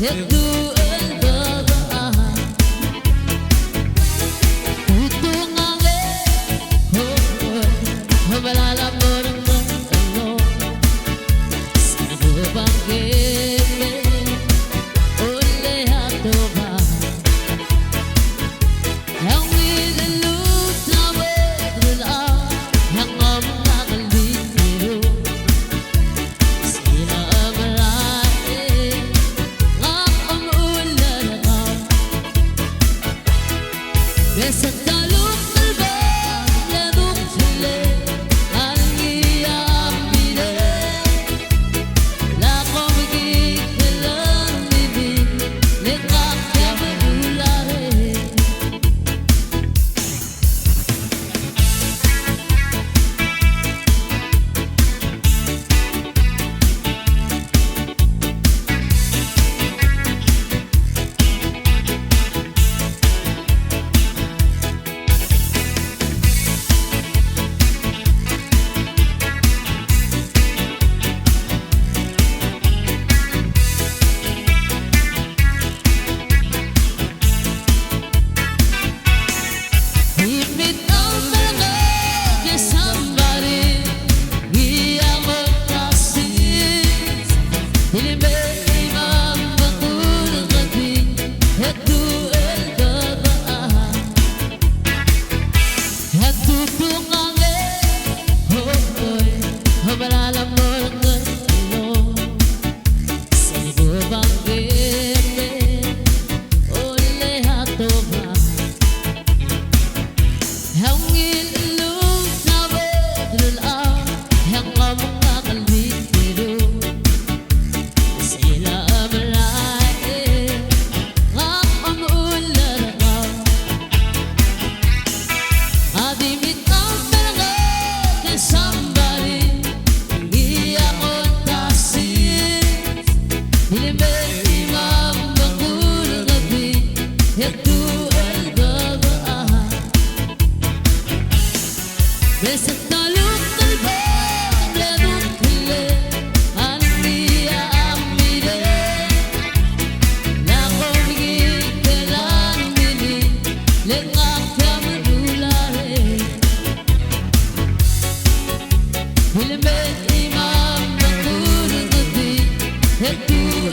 يبدو البضاعة وطوغاني هم العالم نورنا سيبو بانجيلي قولي هاتوبا هاوي للوب تاويد للآن هنغم نغلي كيرو سينا أمرائي غاقم أولا لغا بس التالوب الباب لذوق في الليل قلبي يا أميني لا قومي كلامي بي لقاك يا مدولاري بس الطلوب الباب لذوق الليل قلبي يا أميني لا قومي كلامي لقاك يا مدولاري البيت إمام بقول قلبي يبدو